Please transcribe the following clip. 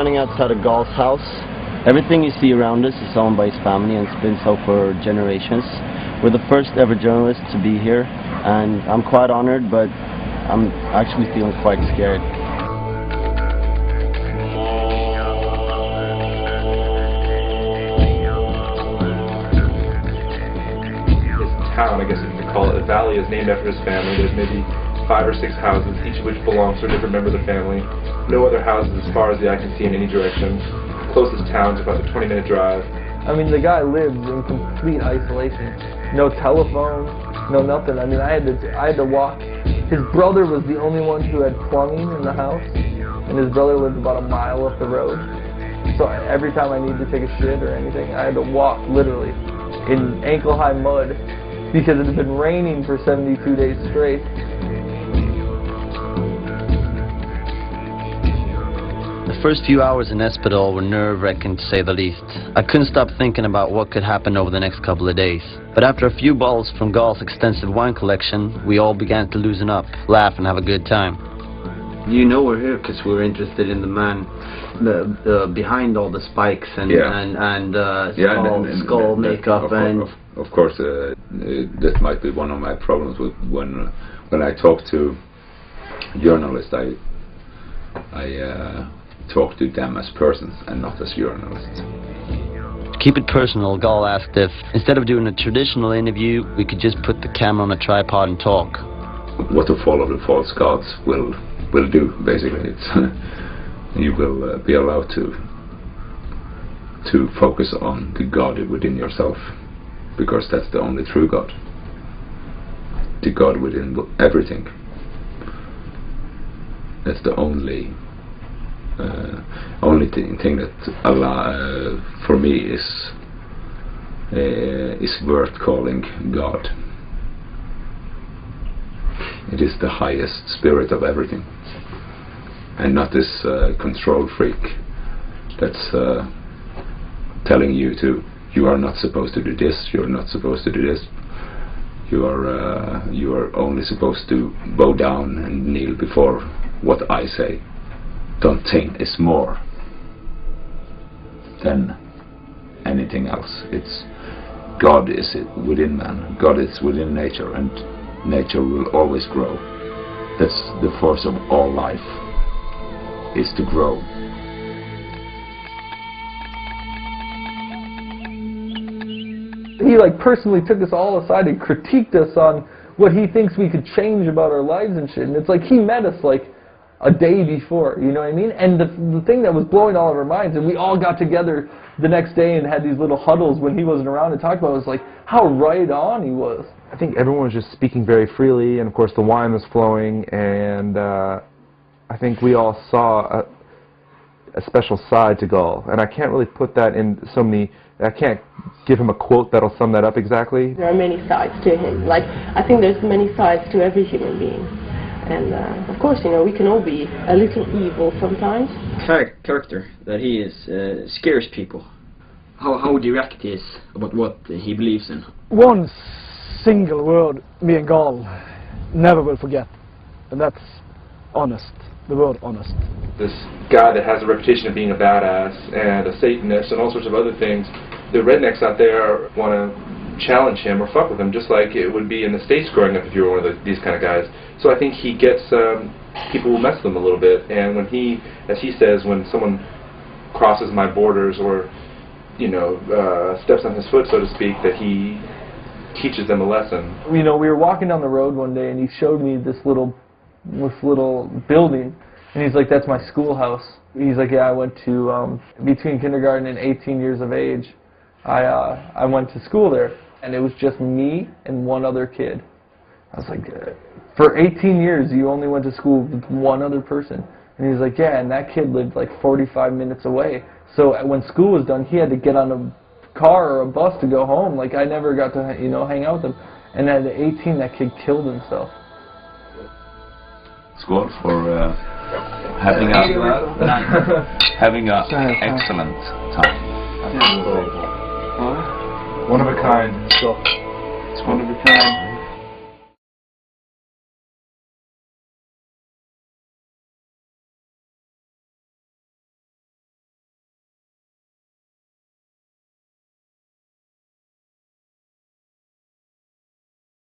standing outside of Gall's house. Everything you see around us is owned by his family, and it's been so for generations. We're the first ever journalists to be here, and I'm quite honored, but I'm actually feeling quite scared. Town, I guess you could call it. The valley is named after his family. There's maybe 5 or 6 houses, each of which belongs to a different member of the family. No other houses as far as the eye can see in any direction. The closest town's about a 20-minute drive. I mean, the guy lives in complete isolation. No telephone, no nothing. I mean, I had to walk. His brother was the only one who had plumbing in the house, and his brother lived about a mile up the road. So every time I needed to take a shit or anything, I had to walk literally in ankle-high mud, because it had been raining for 72 days straight. The first few hours in Espedal were nerve-wracking, to say the least. I couldn't stop thinking about what could happen over the next couple of days. But after a few bottles from Gall's extensive wine collection, we all began to loosen up, laugh and have a good time. You know we're here because we're interested in the man behind all the spikes and skull makeup and... Of course, that might be one of my problems with when I talk to journalists. I talk to them as persons and not as journalists. To keep it personal, Gall asked if, instead of doing a traditional interview, we could just put the camera on a tripod and talk. What the fall of the false gods will do, basically. It's you will be allowed to focus on the God within yourself, because that's the only true God. The God within everything. That's the only thing that Allah, for me, is worth calling God. It is the highest spirit of everything, and not this control freak that's telling you you are not supposed to do this, you are not supposed to do this. You are only supposed to bow down and kneel before what I say. Don't think it's more than anything else. It's God is within man. God is within nature, and nature will always grow. That's the force of all life, is to grow. He personally took us all aside and critiqued us on what he thinks we could change about our lives and shit. And it's like he met us a day before, you know what I mean? And the thing that was blowing all of our minds, and we all got together the next day and had these little huddles when he wasn't around to talk about it, was how right on he was. I think everyone was just speaking very freely, and of course the wine was flowing, and I think we all saw a special side to Gall, and I can't really put that in so many. I can't give him a quote that'll sum that up exactly. There are many sides to him. I think there's many sides to every human being. And of course, we can all be a little evil sometimes. Character that he is scares people. How direct he is about what he believes in. One single word me and Gall never will forget, and that's honest. The word honest. This guy that has a reputation of being a badass and a Satanist and all sorts of other things, the rednecks out there want to challenge him or fuck with him, just like it would be in the States growing up if you were one of these kind of guys. So I think he gets people will mess with him a little bit, and when he, as he says, when someone crosses my borders or steps on his foot, so to speak, that he teaches them a lesson. We were walking down the road one day, and he showed me this little building, and he's like, "That's my schoolhouse." He's like, "Yeah, I went to between kindergarten and 18 years of age. I went to school there, and it was just me and one other kid." I was like, "For 18 years, you only went to school with one other person?" And he's like, "Yeah, and that kid lived 45 minutes away. So when school was done, he had to get on a car or a bus to go home. I never got to hang out with him." And at 18, that kid killed himself. Skål for having an excellent time. One of a kind. It's one of a kind.